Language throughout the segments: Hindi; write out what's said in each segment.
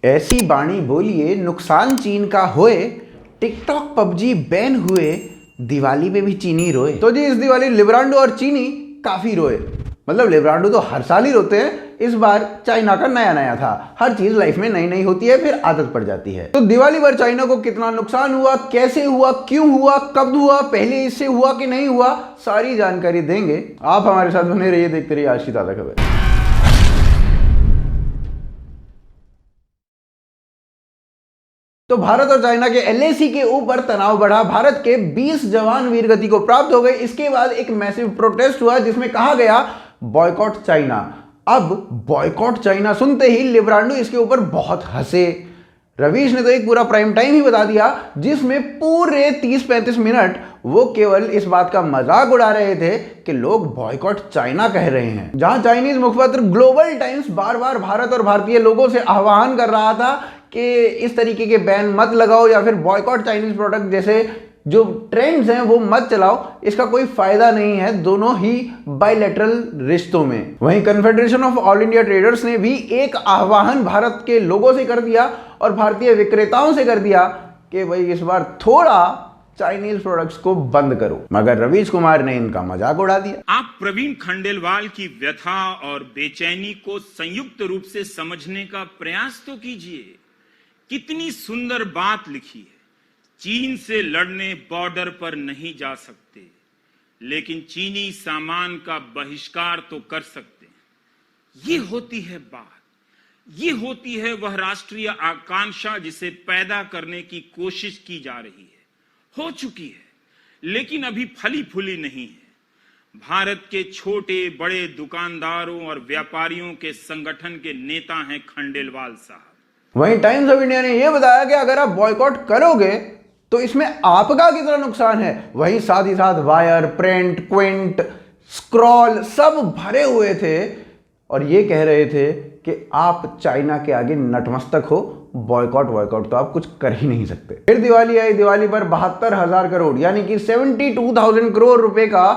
ऐसी बाणी बोलिए नुकसान चीन का होए, टिकटॉक पबजी बैन हुए, दिवाली पे भी चीनी रोए। तो जी इस दिवाली लिब्रांडो और चीनी काफी रोए। मतलब लिब्रांडो तो हर साल ही रोते हैं, इस बार चाइना का नया नया था। हर चीज लाइफ में नई नई होती है, फिर आदत पड़ जाती है। तो दिवाली पर चाइना को कितना नुकसान हुआ, कैसे हुआ, क्यों हुआ, कब हुआ, पहले इससे हुआ कि नहीं हुआ, सारी जानकारी देंगे। आप हमारे साथ बने रहिए, देखते रहिए आज की ताजा खबर। तो भारत और चाइना के एलएसी के ऊपर तनाव बढ़ा। भारत के 20 जवान वीरगति को प्राप्त हो गए। इसके बाद एक मैसिव प्रोटेस्ट हुआ जिसमें कहा गया बॉयकॉट चाइना। अब बॉयकॉट चाइना सुनते ही लिब्रांडो इसके ऊपर बहुत हंसे। रवीश ने तो एक पूरा प्राइम टाइम ही बता दिया जिसमें पूरे 30-35 मिनट वो केवल इस बात का मजाक उड़ा रहे थे कि लोग बॉयकॉट चाइना कह रहे हैं। जहां चाइनीज मुखपत्र ग्लोबल टाइम्स बार बार भारत और भारतीय लोगों से आह्वान कर रहा था कि इस तरीके के बैन मत लगाओ या फिर बॉयकॉट चाइनीज प्रोडक्ट जैसे जो ट्रेंड्स हैं वो मत चलाओ, इसका कोई फायदा नहीं है दोनों ही बायलैटरल रिश्तों में। वहीं confederation of all India traders ने भी एक आह्वान भारत के लोगों से कर दिया और भारतीय विक्रेताओं से कर दिया कि भाई इस बार थोड़ा चाइनीज प्रोडक्ट्स को बंद करो। मगर रवीश कुमार ने इनका मजाक उड़ा दिया। आप प्रवीण खंडेलवाल की व्यथा और बेचैनी को संयुक्त रूप से समझने का प्रयास तो कीजिए। कितनी सुंदर बात लिखी है। चीन से लड़ने बॉर्डर पर नहीं जा सकते, लेकिन चीनी सामान का बहिष्कार तो कर सकते हैं। ये होती है बात, ये होती है वह राष्ट्रीय आकांक्षा जिसे पैदा करने की कोशिश की जा रही है। हो चुकी है, लेकिन अभी फली फूली नहीं है। भारत के छोटे बड़े दुकानदारों और व्यापारियों के संगठन के नेता हैं खंडेलवाल साहब। वहीं टाइम्स ऑफ इंडिया ने यह बताया कि अगर आप बॉयकॉट करोगे तो इसमें आपका कितना नुकसान है। वहीं साथ ही साथ वायर, प्रिंट, क्विंट, स्क्रॉल सब भरे हुए थे और ये कह रहे थे कि आप चाइना के आगे नतमस्तक हो, बॉयकॉट तो आप कुछ कर ही नहीं सकते। फिर दिवाली आई। दिवाली पर 72,000 करोड़ यानी कि 72,000 करोड़ रुपए का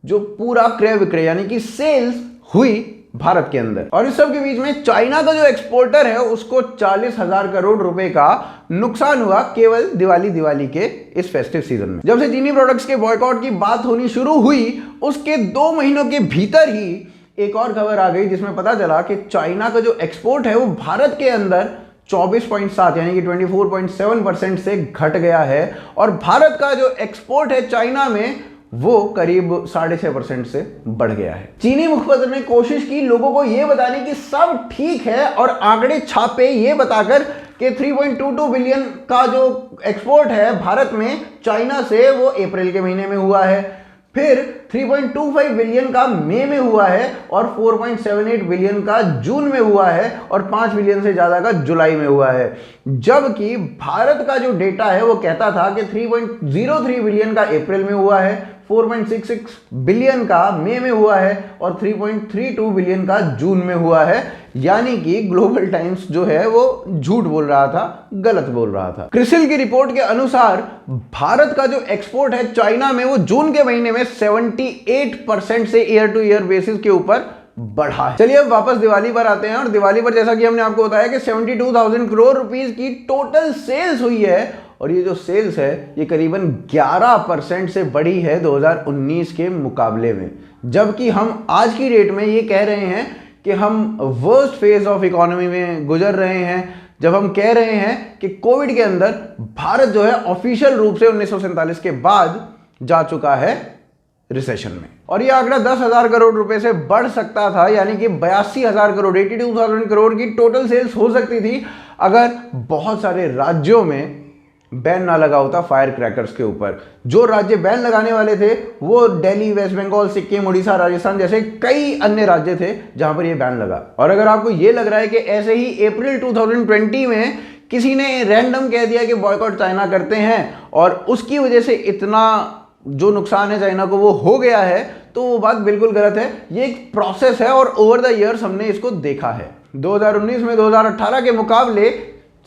जो पूरा क्रय विक्रय यानी कि सेल्स हुई भारत के अंदर। और इस सब के बीच में चाइना का जो एक्सपोर्टर है उसको 40,000 करोड़ रुपए का नुकसान हुआ केवल दिवाली के इस फेस्टिव सीजन में। जब से चीनी प्रोडक्ट्स के बॉयकॉट की बात होनी शुरू हुई उसके 2 महीनों के भीतर ही एक और खबर आ गई जिसमें पता चला कि चाइना का जो एक्सपोर्ट है वो भारत के अंदर 24.7 यानी कि 24.7% से घट गया है और भारत का जो एक्सपोर्ट है चाइना में वो करीब 6.5% से बढ़ गया है। चीनी मुखपत्र ने कोशिश की लोगों को यह बताने की सब ठीक है और आंकड़े छापे ये बताकर कि 3.22 बिलियन का जो एक्सपोर्ट है भारत में चाइना से वो अप्रैल के महीने में हुआ है, फिर 3.25 बिलियन का मई में हुआ है और 4.78 बिलियन का जून में हुआ है और 5 बिलियन से ज्यादा का जुलाई में हुआ है। जबकि भारत का जो डेटा है वो कहता था कि 3.03 बिलियन का अप्रैल में हुआ है, 4.66 बिलियन का मई में हुआ है और 3.32 बिलियन का जून में हुआ है। यानी कि ग्लोबल टाइम्स जो है वो झूठ बोल रहा था, गलत बोल रहा था। क्रिसिल की रिपोर्ट के अनुसार भारत का जो एक्सपोर्ट है चाइना में वो जून के महीने में 78% से ईयर टू ईयर बेसिस के ऊपर बढ़ा है। चलिए अब वापस दिवाली पर आते हैं और दिवाली पर जैसा कि हमने आपको बताया कि 72,000 करोड़ रुपीस की टोटल सेल्स हुई है और ये जो सेल्स है ये करीबन 11% से बढ़ी है 2019 के मुकाबले में। जबकि हम आज की डेट में ये कह रहे हैं कि हम वर्स्ट फेज ऑफ इकोनॉमी में गुजर रहे हैं, जब हम कह रहे हैं कि कोविड के अंदर भारत जो है ऑफिशियल रूप से 1947 के बाद जा चुका है रिसेशन में। और ये आंकड़ा 10,000 करोड़ रुपए से बढ़ सकता था यानी कि 82,000 करोड़ 82,000 करोड़ की टोटल सेल्स हो सकती थी अगर बहुत सारे राज्यों में बैन ना लगा होता फायर क्रैकर्स के ऊपर। जो राज्य बैन लगाने वाले थे वो दिल्ली, वेस्ट बंगाल, सिक्किम, उड़ीसा, राजस्थान जैसे कई अन्य राज्य थे जहां पर ये बैन लगा। और अगर आपको ये लग रहा है कि ऐसे ही अप्रैल 2020 में किसी ने रैंडम कह दिया कि बॉयकॉट चाइना करते हैं और उसकी वजह से इतना जो नुकसान है चाइना को वो हो गया है, तो वो बात बिल्कुल गलत है। ये एक प्रोसेस है और ओवर द ईयर्स हमने इसको देखा है। 2019 में 2018 के मुकाबले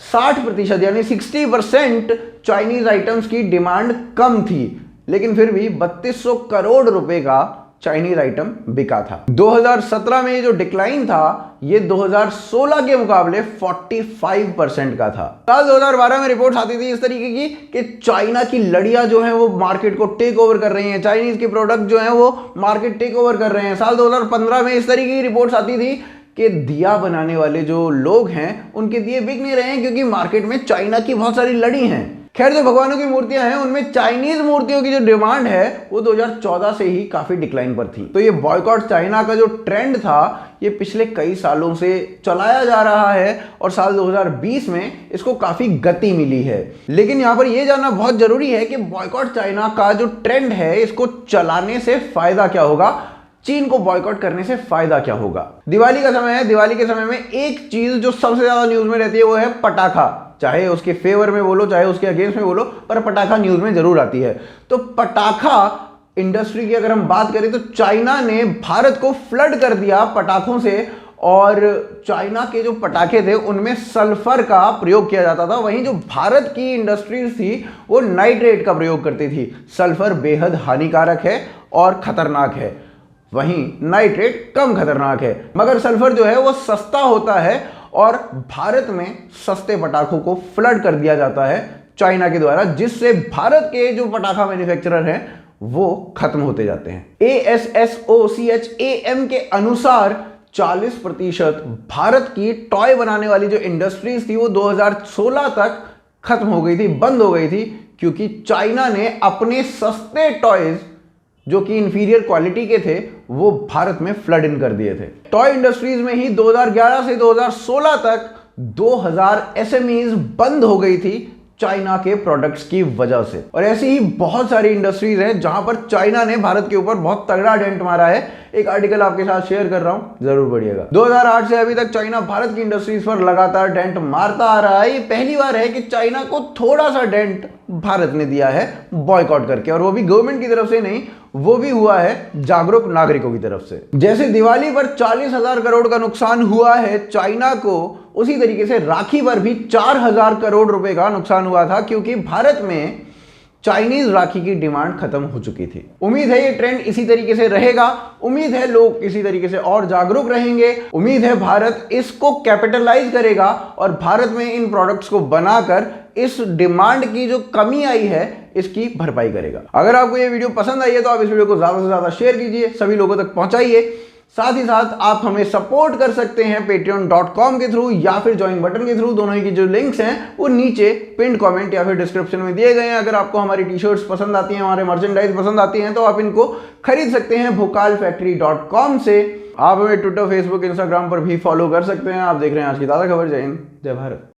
60% यानी 60% चाइनीज आइटम्स की डिमांड कम थी, लेकिन फिर भी 3200 करोड़ रुपए का चाइनीज आइटम बिका था। 2017 में ये जो डिक्लाइन था ये 2016 के मुकाबले 45% का था। साल 2012 में रिपोर्ट्स आती थी इस तरीके की कि चाइना की लड़ियां जो हैं वो मार्केट को टेक ओवर कर रही हैं, चाइनीज के प्रोडक्ट जो हैं वो मार्केट टेक ओवर कर रहे हैं। साल 2015 में इस तरीके की रिपोर्ट्स आती थी कि दिया बनाने वाले जो लोग हैं उनके दिए बिक नहीं रहे हैं क्योंकि मार्केट में चाइना की बहुत सारी लड़ी हैं। खैर, जो भगवानों की मूर्तियां हैं उनमें चाइनीज मूर्तियों की जो डिमांड है वो 2014 से ही काफी डिक्लाइन पर थी। तो ये बॉयकॉट चाइना का जो ट्रेंड था ये पिछले कई सालों से चलाया जा रहा है और साल 2020 में इसको काफी गति मिली है। लेकिन यहां पर यह जानना बहुत जरूरी है कि बॉयकॉट चाइना का जो ट्रेंड है इसको चलाने से फायदा क्या होगा, चीन को बॉयकॉट करने से फायदा क्या होगा। दिवाली का समय है, दिवाली के समय में एक चीज जो सबसे ज्यादा न्यूज में रहती है वो है पटाखा। चाहे उसके फेवर में बोलो चाहे उसके अगेंस्ट में बोलो, पर पटाखा न्यूज में जरूर आती है। तो पटाखा इंडस्ट्री की अगर हम बात करें तो चाइना ने भारत को फ्लड कर दिया पटाखों से और चाइना के जो पटाखे थे उनमें सल्फर का प्रयोग किया जाता था। वहीं जो भारत की इंडस्ट्रीज थी वो नाइट्रेट का प्रयोग करती थी। सल्फर बेहद हानिकारक है और खतरनाक है, वहीं नाइट्रेट कम खतरनाक है। मगर सल्फर जो है वो सस्ता होता है और भारत में सस्ते पटाखों को फ्लड कर दिया जाता है चाइना के द्वारा, जिससे भारत के जो पटाखा मैन्युफैक्चरर हैं वो खत्म होते जाते हैं। ASSOCHAM के अनुसार 40% भारत की टॉय बनाने वाली जो इंडस्ट्रीज थी वो 2016 तक खत्म हो गई थी, बंद हो गई थी, क्योंकि चाइना ने अपने सस्ते टॉयज जो कि इंफीरियर क्वालिटी के थे वो भारत में फ्लड इन कर दिए थे। टॉय इंडस्ट्रीज में ही 2011 से 2016 तक 2000 SMEs बंद हो गई थी चाइना के प्रोडक्ट्स की वजह से। और ऐसी ही बहुत सारी इंडस्ट्रीज हैं जहां पर चाइना ने भारत के ऊपर बहुत तगड़ा डेंट मारा है। एक आर्टिकल आपके साथ शेयर कर रहा हूं, जरूर पढ़िएगा। 2008 से अभी तक चाइना भारत की इंडस्ट्रीज पर लगातार डेंट मारता आ रहा है। ये पहली बार है कि चाइना को थोड़ा सा डेंट भारत ने दिया है बॉयकॉट करके, और वो भी गवर्नमेंट की तरफ से नहीं, वो भी हुआ है जागरूक नागरिकों की तरफ से। जैसे दिवाली पर 40,000 करोड़ का नुकसान हुआ है चाइना को, उसी तरीके से राखी पर भी 4,000 करोड़ रुपए का नुकसान हुआ था, क्योंकि भारत में चाइनीज राखी की डिमांड खत्म हो चुकी थी। उम्मीद है ये ट्रेंड इसी तरीके से रहेगा, उम्मीद है लोग इसी तरीके से और जागरूक रहेंगे, उम्मीद है भारत इसको कैपिटलाइज करेगा और भारत में इन प्रोडक्ट्स को बनाकर इस डिमांड की जो कमी आई है इसकी भरपाई करेगा। अगर आपको ये वीडियो पसंद आई है तो आप इस वीडियो को ज्यादा से ज्यादा शेयर कीजिए, सभी लोगों तक पहुंचाइए। साथ ही साथ आप हमें सपोर्ट कर सकते हैं patreon.com के थ्रू या फिर ज्वाइन बटन के थ्रू। दोनों ही की जो लिंक्स हैं वो नीचे पिन कमेंट या फिर डिस्क्रिप्शन में दिए गए हैं। अगर आपको हमारी टी-शर्ट्स पसंद आती हैं, हमारे मर्चेंडाइज पसंद आती हैं, तो आप इनको खरीद सकते हैं भोकालफैक्ट्री.com से। आप हमें ट्विटर, फेसबुक, इंस्टाग्राम पर भी फॉलो कर सकते हैं। आप देख रहे हैं आज की ताज़ा खबर। जय हिंद, जय भारत।